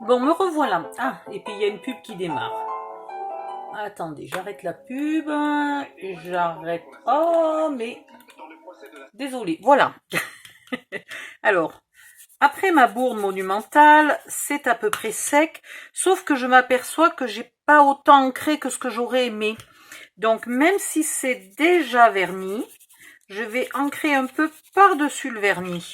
Bon, me revoilà. Ah, et puis il y a une pub qui démarre. Attendez, j'arrête la pub. J'arrête. Oh, mais... Désolée, voilà. Alors, après ma bourde monumentale, c'est à peu près sec, sauf que je m'aperçois que j'ai pas autant ancré que ce que j'aurais aimé. Donc, même si c'est déjà verni, je vais ancrer un peu par-dessus le vernis.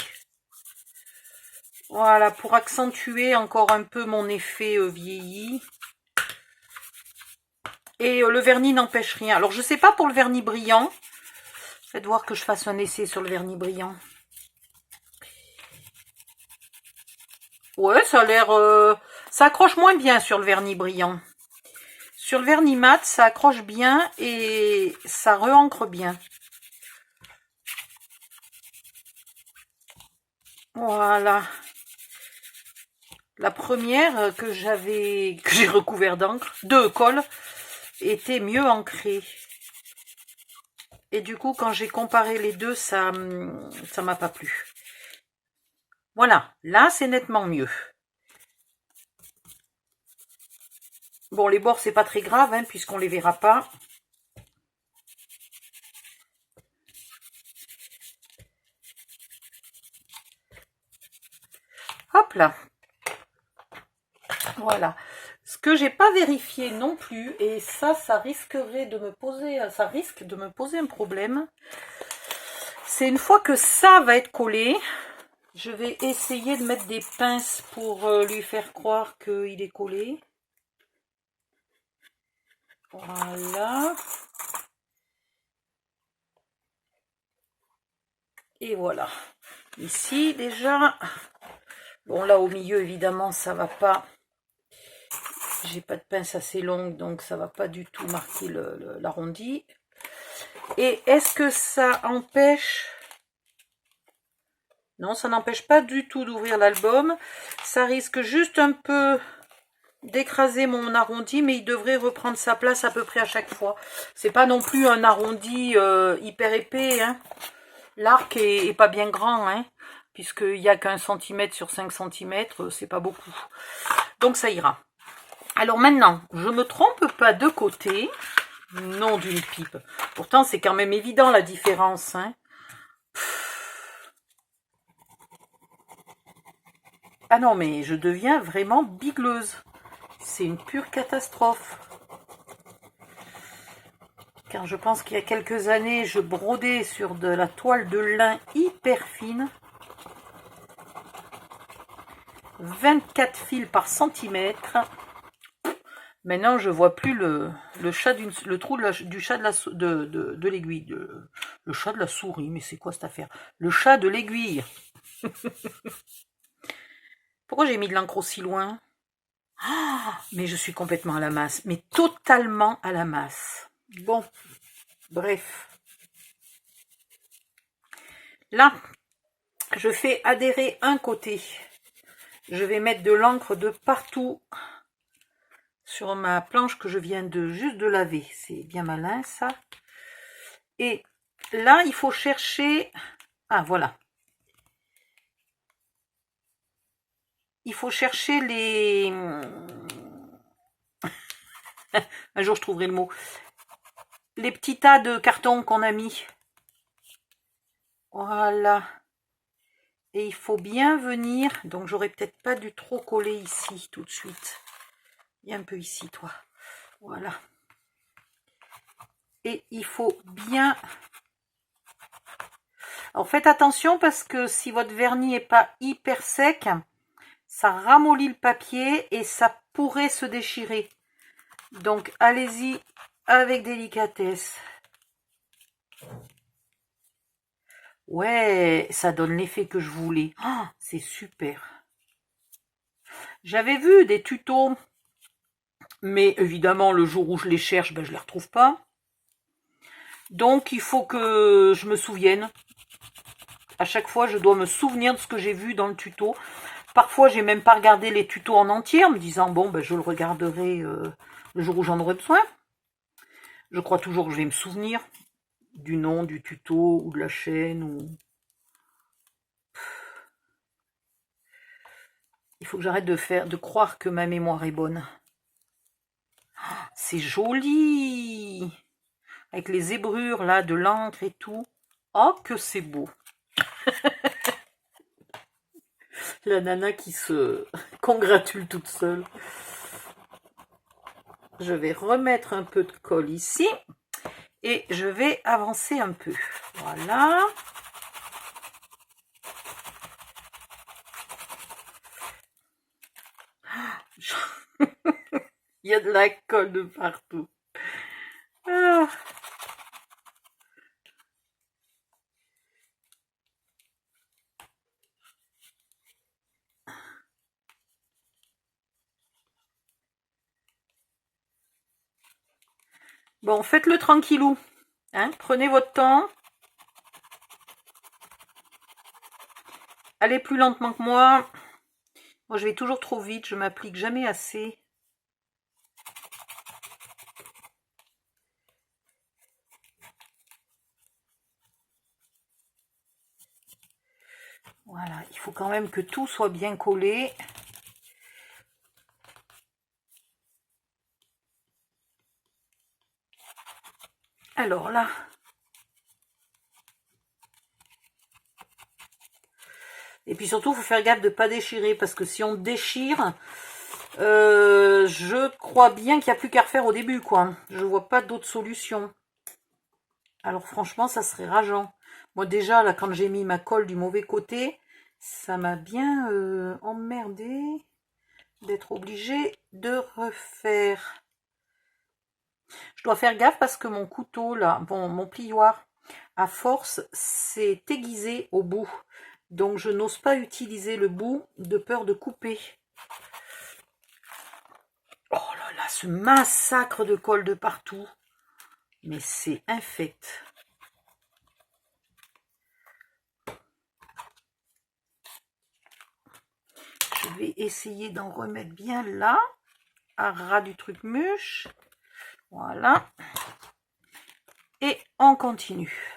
Voilà, pour accentuer encore un peu mon effet vieilli. Et le vernis n'empêche rien. Alors, je sais pas pour le vernis brillant. Faites voir que je fasse un essai sur le vernis brillant. Ouais, ça a l'air... ça accroche moins bien sur le vernis brillant. Sur le vernis mat, ça accroche bien et ça re-ancre bien. Voilà. La première que j'ai recouvert d'encre, de colle, était mieux ancrée. Et du coup, quand j'ai comparé les deux, ça m'a pas plu. Voilà, là, c'est nettement mieux. Bon, les bords, c'est pas très grave, hein, puisqu'on les verra pas. Hop là. Voilà. Ce que j'ai pas vérifié non plus, et ça risquerait de me poser, ça risque de me poser un problème. C'est une fois que ça va être collé, je vais essayer de mettre des pinces pour lui faire croire qu'il est collé. Voilà. Et voilà. Ici déjà, bon là au milieu évidemment ça va pas. J'ai pas de pince assez longue, donc ça va pas du tout marquer l'arrondi. Et est-ce que ça empêche... Non, ça n'empêche pas du tout d'ouvrir l'album. Ça risque juste un peu d'écraser mon arrondi, mais il devrait reprendre sa place à peu près à chaque fois. C'est pas non plus un arrondi hyper épais, hein. L'arc est pas bien grand, hein, puisqu'il n'y a qu'1 cm sur 5 cm, c'est pas beaucoup. Donc ça ira. Alors maintenant, je me trompe pas de côté. Non d'une pipe. Pourtant, c'est quand même évident la différence. Hein. Ah non, mais je deviens vraiment bigleuse. C'est une pure catastrophe. Car je pense qu'il y a quelques années, je brodais sur de la toile de lin hyper fine. 24 fils par centimètre. Maintenant, je vois plus le trou du chat de l'aiguille. Le chat de la souris, mais c'est quoi cette affaire? Le chat de l'aiguille. Pourquoi j'ai mis de l'encre aussi loin? Ah, mais je suis complètement à la masse. Mais totalement à la masse. Bon, bref. Là, je fais adhérer un côté. Je vais mettre de l'encre de partout sur ma planche que je viens juste de laver. C'est bien malin ça. Et là, il faut chercher... Ah, voilà. Il faut chercher les... Un jour, je trouverai le mot. Les petits tas de carton qu'on a mis. Voilà. Et il faut bien venir. Donc, j'aurais peut-être pas dû trop coller ici tout de suite. Viens un peu ici, toi. Voilà. Et il faut bien... Alors, faites attention parce que si votre vernis n'est pas hyper sec, ça ramollit le papier et ça pourrait se déchirer. Donc, allez-y avec délicatesse. Ouais, ça donne l'effet que je voulais. Oh, c'est super. J'avais vu des tutos, mais évidemment, le jour où je les cherche, ben, je les retrouve pas. Donc, il faut que je me souvienne. À chaque fois, je dois me souvenir de ce que j'ai vu dans le tuto. Parfois, j'ai même pas regardé les tutos en entier, en me disant, bon, ben, je le regarderai le jour où j'en aurai besoin. Je crois toujours que je vais me souvenir du nom du tuto ou de la chaîne. Il faut que j'arrête de croire que ma mémoire est bonne. C'est joli! Avec les zébrures là de l'encre et tout. Oh, que c'est beau! La nana qui se congratule toute seule. Je vais remettre un peu de colle ici. Et je vais avancer un peu. Voilà. Il y a de la colle de partout. Ah. Bon, faites-le tranquillou. Hein, prenez votre temps. Allez plus lentement que moi. Moi, je vais toujours trop vite. Je m'applique jamais assez. Voilà, il faut quand même que tout soit bien collé. Alors là, et puis surtout, il faut faire gaffe de ne pas déchirer, parce que si on déchire, je crois bien qu'il n'y a plus qu'à refaire au début, quoi. Je vois pas d'autre solution. Alors franchement, ça serait rageant. Moi déjà, là, quand j'ai mis ma colle du mauvais côté, ça m'a bien emmerdé d'être obligée de refaire. Je dois faire gaffe parce que mon couteau, là, bon, mon plioir, à force, s'est aiguisé au bout. Donc je n'ose pas utiliser le bout de peur de couper. Oh là là, ce massacre de colle de partout. Mais c'est infect. Je vais essayer d'en remettre bien là, à ras du truc mûche. Voilà. Et on continue.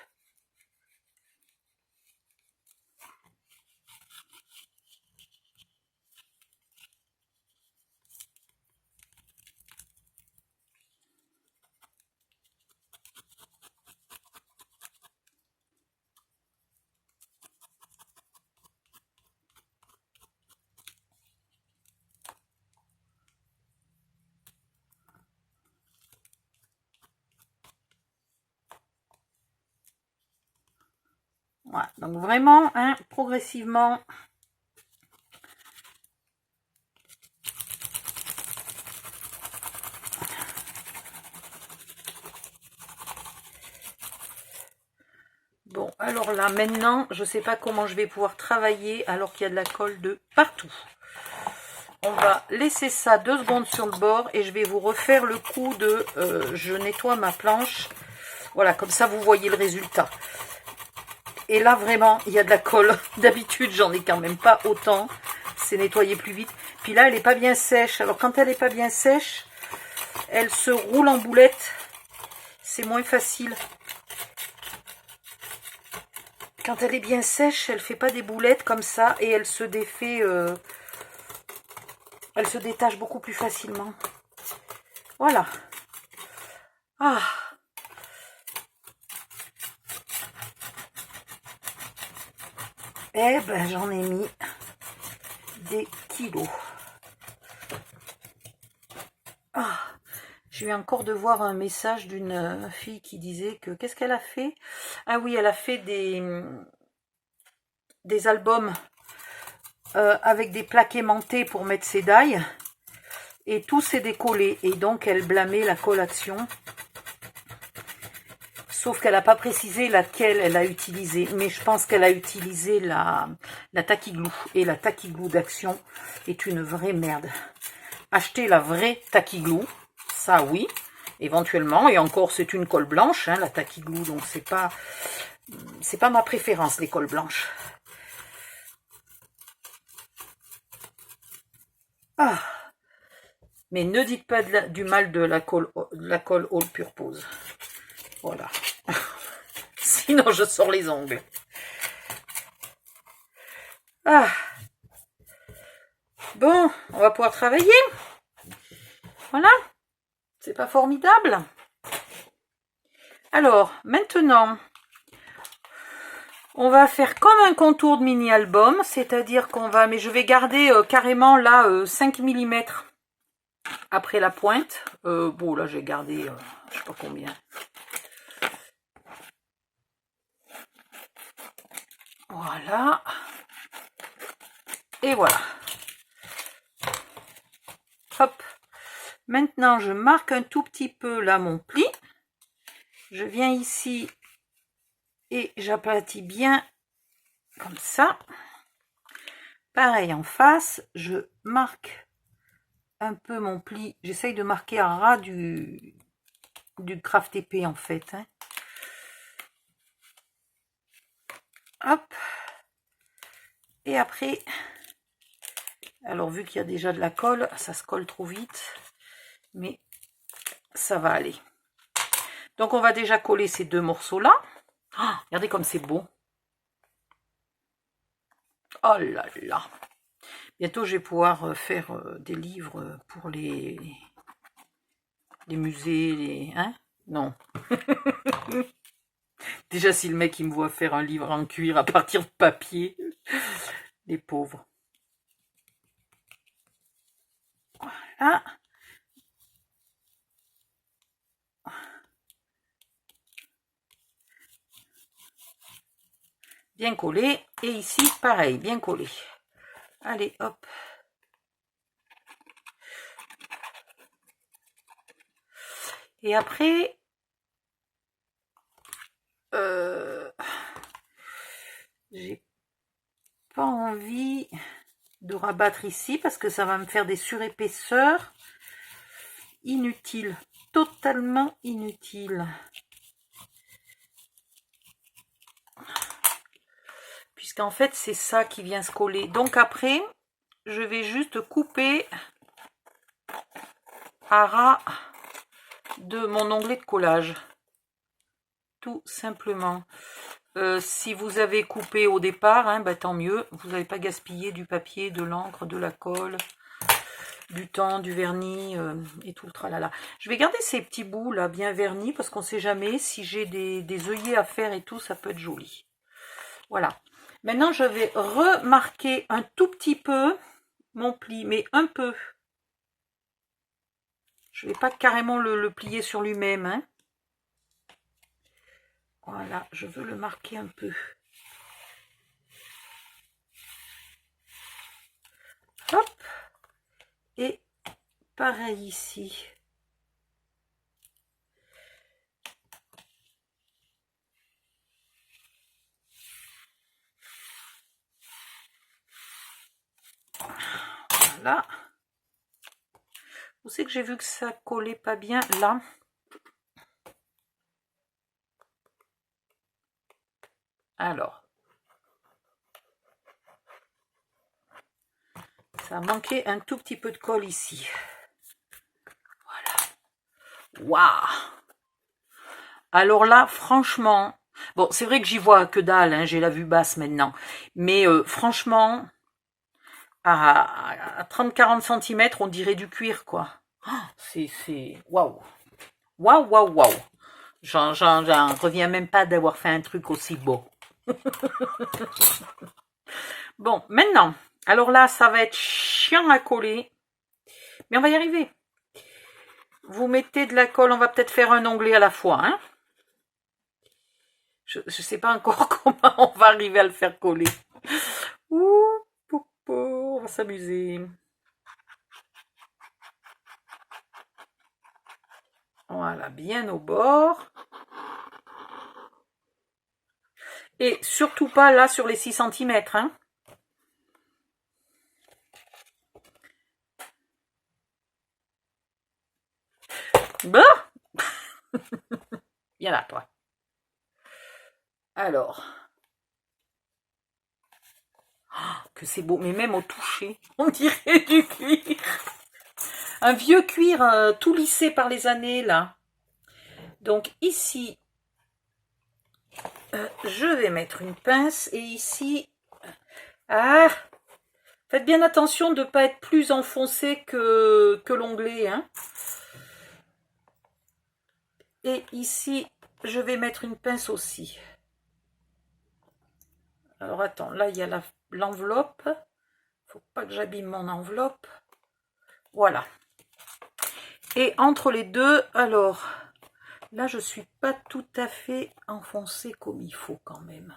Voilà, donc vraiment, hein, progressivement. Bon, alors là, maintenant, je ne sais pas comment je vais pouvoir travailler alors qu'il y a de la colle de partout. On va laisser ça 2 secondes sur le bord et je vais vous refaire le coup de je nettoie ma planche. Voilà, comme ça, vous voyez le résultat. Et là, vraiment, il y a de la colle. D'habitude, j'en ai quand même pas autant. C'est nettoyé plus vite. Puis là, elle n'est pas bien sèche. Alors, quand elle n'est pas bien sèche, elle se roule en boulette. C'est moins facile. Quand elle est bien sèche, elle ne fait pas des boulettes comme ça. Et elle se défait... elle se détache beaucoup plus facilement. Voilà. Ah. Eh ben, j'en ai mis des kilos. Ah, je viens encore de voir un message d'une fille qui disait que... Qu'est-ce qu'elle a fait? Ah oui, elle a fait des albums avec des plaques aimantées pour mettre ses dailles. Et tout s'est décollé. Et donc, elle blâmait la collation. Sauf qu'elle n'a pas précisé laquelle elle a utilisé. Mais je pense qu'elle a utilisé la Tacky-Glue. Et la Tacky-Glue d'Action est une vraie merde. Achetez la vraie Tacky-Glue. Ça, oui. Éventuellement. Et encore, c'est une colle blanche, hein, la Tacky-Glue. Donc, c'est pas ma préférence, les colles blanches. Ah. Mais ne dites pas du mal de la colle All Purpose. Voilà. Sinon, je sors les ongles. Ah. Bon, on va pouvoir travailler. Voilà. C'est pas formidable? Alors, maintenant, on va faire comme un contour de mini-album, c'est-à-dire qu'on va... Mais je vais garder carrément là 5 mm après la pointe. Bon, là, j'ai gardé, je sais pas combien. Voilà. Et voilà. Hop. Maintenant, je marque un tout petit peu là mon pli. Je viens ici et j'aplatis bien comme ça. Pareil en face, je marque un peu mon pli. J'essaye de marquer à ras du craft épée en fait. Hein. Hop. Et après, alors vu qu'il y a déjà de la colle, ça se colle trop vite. Mais ça va aller. Donc on va déjà coller ces deux morceaux là. Oh, regardez comme c'est beau. Oh là là. Bientôt je vais pouvoir faire des livres pour les musées, les... Hein? Non. Déjà si le mec il me voit faire un livre en cuir à partir de papier. Les pauvres. Voilà. Bien collé. Et ici, pareil, bien collé. Allez, hop. Et après, j'ai pas envie de rabattre ici parce que ça va me faire des surépaisseurs inutiles. Totalement inutiles. Puisqu'en fait, c'est ça qui vient se coller. Donc après, je vais juste couper à ras de mon onglet de collage. Tout simplement. Si vous avez coupé au départ, hein, bah, tant mieux. Vous n'avez pas gaspillé du papier, de l'encre, de la colle, du temps, du vernis et tout le tralala. Je vais garder ces petits bouts là bien vernis parce qu'on ne sait jamais. Si j'ai des œillets à faire et tout, ça peut être joli. Voilà. Maintenant, je vais remarquer un tout petit peu mon pli, mais un peu. Je ne vais pas carrément le plier sur lui-même. Hein. Voilà, je veux le marquer un peu. Hop. Et pareil ici. Voilà. Vous savez que j'ai vu que ça collait pas bien là. Alors. Ça a manqué un tout petit peu de colle ici. Voilà. Waouh! Alors là, franchement, bon, c'est vrai que j'y vois que dalle, hein, j'ai la vue basse maintenant. Mais franchement, à 30-40 cm, on dirait du cuir, quoi. Oh, c'est... Waouh! Waouh, waouh, waouh! J'en reviens même pas d'avoir fait un truc aussi beau. Bon, maintenant, alors là, ça va être chiant à coller. Mais on va y arriver. Vous mettez de la colle, on va peut-être faire un onglet à la fois, hein. Je ne sais pas encore comment on va arriver à le faire coller. Ouh, popo, on va s'amuser. Voilà, bien au bord. Et surtout pas là sur les 6 cm. Hein. Bah viens là, toi. Alors. Oh, que c'est beau, mais même au toucher, on dirait du cuir. Un vieux cuir tout lissé par les années, là. Donc ici, je vais mettre une pince. Et ici, ah, Faites bien attention de ne pas être plus enfoncé que l'onglet, hein. Et ici, je vais mettre une pince aussi. Alors attends, là il y a l'enveloppe. Faut pas que j'abîme mon enveloppe. Voilà. Et entre les deux, alors, là je suis pas tout à fait enfoncée comme il faut quand même.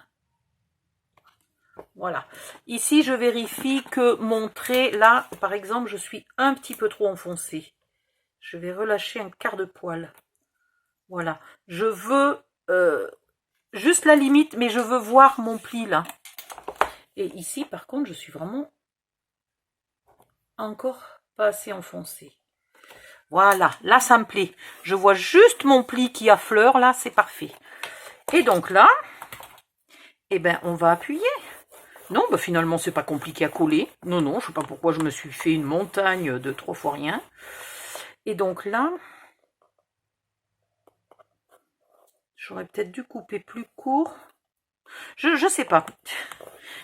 Voilà. Ici, je vérifie que mon trait, là, par exemple, je suis un petit peu trop enfoncée. Je vais relâcher un quart de poil. Voilà. Je veux juste la limite, mais je veux voir mon pli, là. Et ici, par contre, je suis vraiment encore pas assez enfoncée. Voilà. Là, ça me plaît. Je vois juste mon pli qui affleure, là, c'est parfait. Et donc là, eh ben, on va appuyer. Non, bah finalement, c'est pas compliqué à coller. Non, non, je sais pas pourquoi je me suis fait une montagne de 3 fois rien. Et donc là, j'aurais peut-être dû couper plus court. Je sais pas.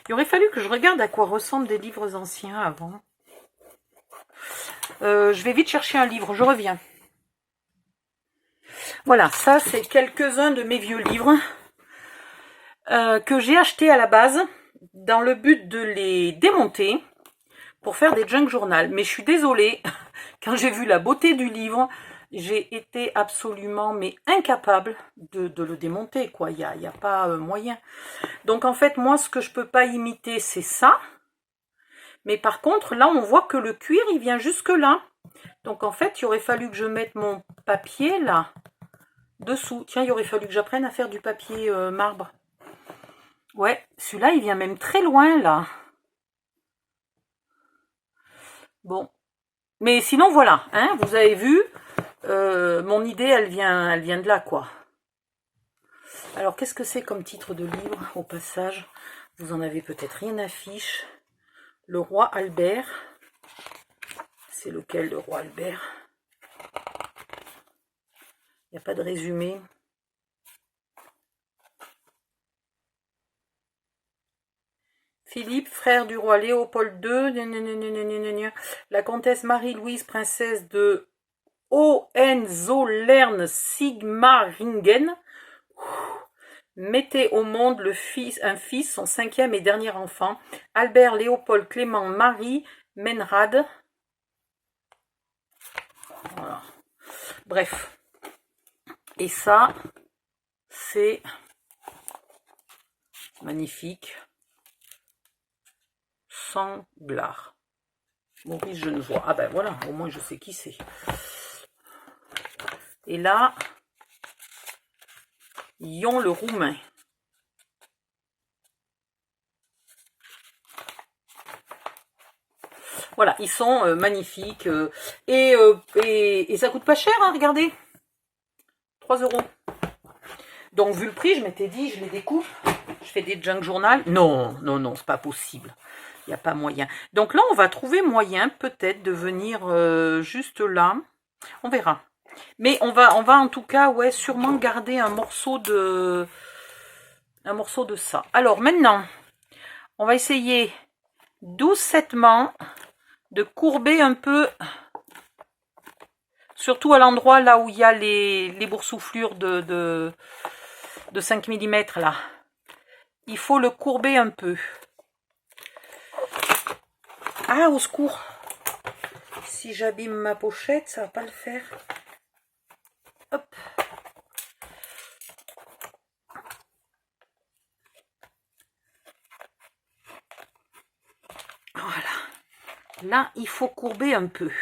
Il aurait fallu que je regarde à quoi ressemblent des livres anciens avant. Je vais vite chercher un livre, je reviens. Voilà, ça c'est quelques-uns de mes vieux livres que j'ai achetés à la base dans le but de les démonter pour faire des junk journal. Mais je suis désolée, quand j'ai vu la beauté du livre, j'ai été absolument incapable de le démonter, quoi. Il y a pas moyen. Donc en fait, moi, ce que je peux pas imiter, c'est ça. Mais par contre, là, on voit que le cuir, il vient jusque là. Donc en fait, il aurait fallu que je mette mon papier là, dessous. Tiens, il aurait fallu que j'apprenne à faire du papier marbre. Ouais, celui-là, il vient même très loin là. Bon. Mais sinon, voilà, hein, vous avez vu, mon idée, elle vient de là, quoi. Alors, qu'est-ce que c'est comme titre de livre, au passage? Vous en avez peut-être rien à fiche. Le roi Albert. C'est lequel, le roi Albert? Il n'y a pas de résumé. Philippe, frère du roi Léopold II. La comtesse Marie-Louise, princesse de Hohenzollern-Sigmaringen, mettait au monde un fils, son 5e et dernier enfant, Albert Léopold Clément Marie Menrad. Voilà. Bref. Et ça, c'est magnifique. Sanglard. Maurice Genevoix. Ah ben voilà, au moins je sais qui c'est. Et là, Yon le Roumain. Voilà, ils sont magnifiques. Et ça coûte pas cher, hein, regardez. 3 €. Donc, vu le prix, je m'étais dit, je les découpe. Je fais des junk journal. Non, non, non, c'est pas possible. Il n'y a pas moyen. Donc là, on va trouver moyen peut-être de venir juste là. On verra. Mais on va en tout cas, ouais, sûrement garder un morceau de ça. Alors maintenant, on va essayer doucettement de courber un peu, surtout à l'endroit là où il y a les boursouflures de 5 mm là. Il faut le courber un peu. Ah, au secours! Si j'abîme ma pochette, ça va pas le faire. Hop. Voilà. Là, il faut courber un peu.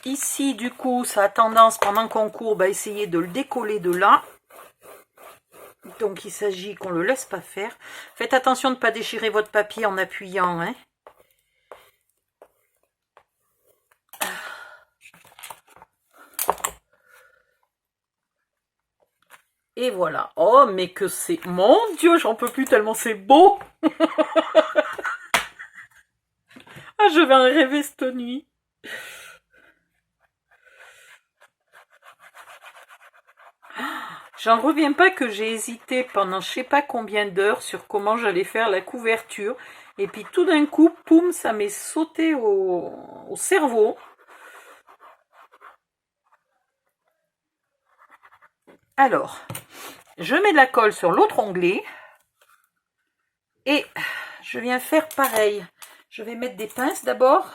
Ici, du coup, ça a tendance, pendant qu'on courbe, à essayer de le décoller de là. Donc, il s'agit qu'on ne le laisse pas faire. Faites attention de ne pas déchirer votre papier en appuyant, hein. Et voilà. Oh, mais que c'est... Mon Dieu, j'en peux plus tellement c'est beau. Ah, je vais en rêver cette nuit. J'en reviens pas que j'ai hésité pendant je sais pas combien d'heures sur comment j'allais faire la couverture. Et puis tout d'un coup, poum, ça m'est sauté au cerveau. Alors, je mets de la colle sur l'autre onglet. Et je viens faire pareil. Je vais mettre des pinces d'abord.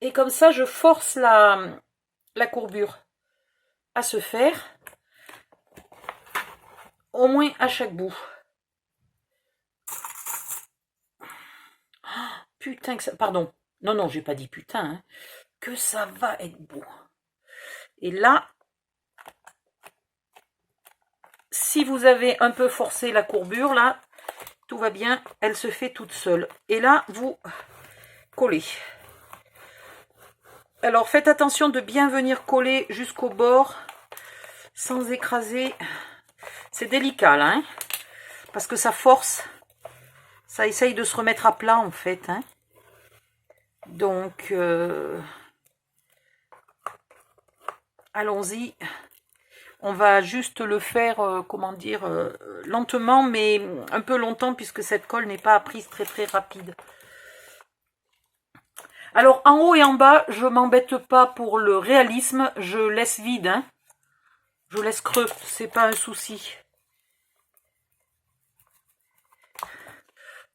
Et comme ça, je force la courbure à se faire. Au moins à chaque bout. Oh, putain que ça... Pardon. Non, non, j'ai pas dit putain. Hein. Que ça va être beau. Et là, si vous avez un peu forcé la courbure, là, tout va bien. Elle se fait toute seule. Et là, vous collez. Alors, faites attention de bien venir coller jusqu'au bord, sans écraser. C'est délicat, là, hein, parce que ça force. Ça essaye de se remettre à plat, en fait. Hein. Donc, allons-y. On va juste le faire, comment dire, lentement, mais un peu longtemps, puisque cette colle n'est pas prise très très rapide. Alors, en haut et en bas, je m'embête pas pour le réalisme, je laisse vide, hein. Je laisse creux, c'est pas un souci.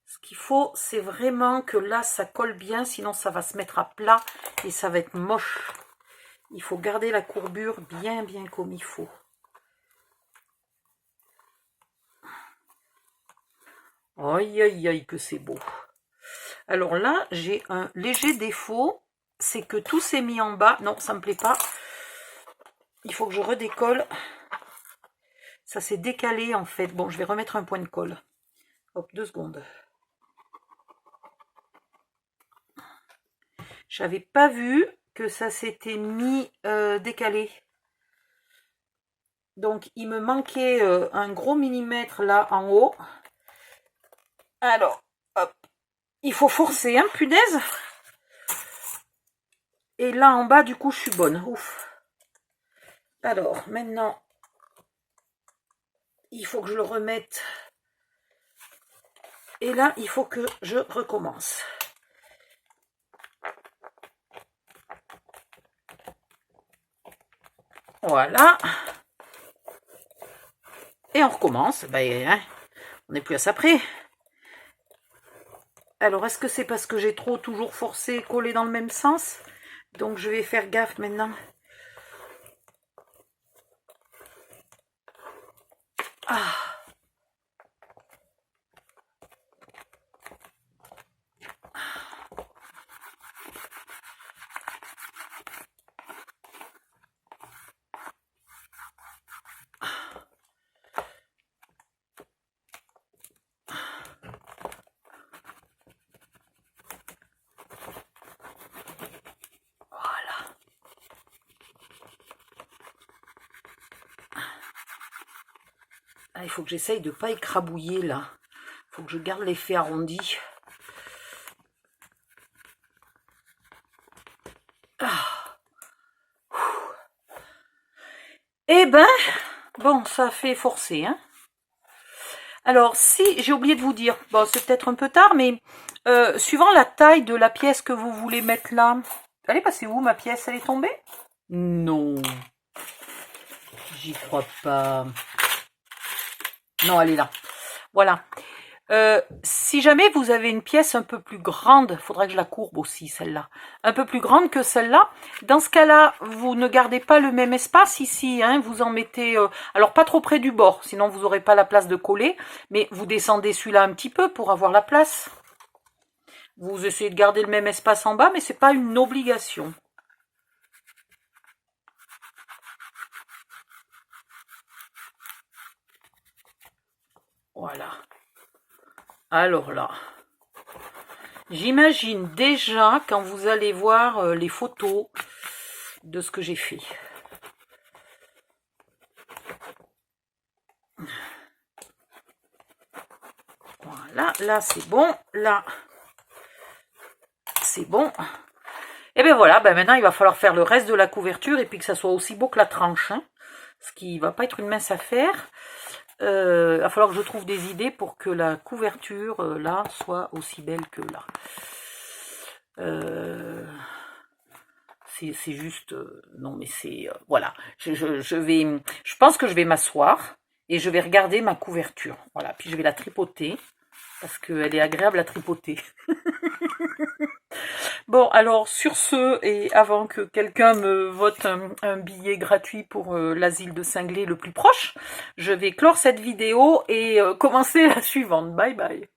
Ce qu'il faut, c'est vraiment que là, ça colle bien, sinon ça va se mettre à plat et ça va être moche. Il faut garder la courbure bien comme il faut. Aïe, aïe, aïe, que c'est beau. Alors là, j'ai un léger défaut, c'est que tout s'est mis en bas. Non, ça me plaît pas. Il faut que je redécolle. Ça s'est décalé en fait. Bon, je vais remettre un point de colle. Hop, 2 secondes. J'avais pas vu que ça s'était mis décalé. Donc, il me manquait un gros millimètre là en haut. Alors, hop. Il faut forcer, hein, punaise. Et là, en bas, du coup, je suis bonne. Ouf. Alors, maintenant, il faut que je le remette. Et là, il faut que je recommence. Voilà. Et on recommence. Ben, hein, on n'est plus à ça près. Alors, est-ce que c'est parce que j'ai trop toujours forcé, collé dans le même sens? Donc, je vais faire gaffe maintenant. Ah. Ah, il faut que j'essaye de ne pas écrabouiller là. Il faut que je garde l'effet arrondi. Ah. Eh ben, bon, ça fait forcer. Hein. Alors, si, j'ai oublié de vous dire, bon, c'est peut-être un peu tard, mais suivant la taille de la pièce que vous voulez mettre là, elle est passée où ma pièce? Elle est tombée? Non. J'y crois pas. Non, elle est là. Voilà. Si jamais vous avez une pièce un peu plus grande, il faudrait que je la courbe aussi, celle-là. Un peu plus grande que celle-là. Dans ce cas-là, vous ne gardez pas le même espace ici. Hein, vous en mettez... alors, pas trop près du bord, sinon vous n'aurez pas la place de coller. Mais vous descendez celui-là un petit peu pour avoir la place. Vous essayez de garder le même espace en bas, mais c'est pas une obligation. Voilà. Alors là, j'imagine déjà quand vous allez voir les photos de ce que j'ai fait. Voilà, là c'est bon, là c'est bon. Et bien voilà, ben maintenant il va falloir faire le reste de la couverture et puis que ça soit aussi beau que la tranche. Hein, ce qui va pas être une mince affaire. Il va falloir que je trouve des idées pour que la couverture, là, soit aussi belle que là. C'est juste... non, mais c'est... voilà. Je pense que je vais m'asseoir et je vais regarder ma couverture. Voilà, puis je vais la tripoter parce qu'elle est agréable à tripoter. Bon, alors sur ce, et avant que quelqu'un me vote un billet gratuit pour l'asile de cinglés le plus proche, je vais clore cette vidéo et commencer la suivante. Bye bye.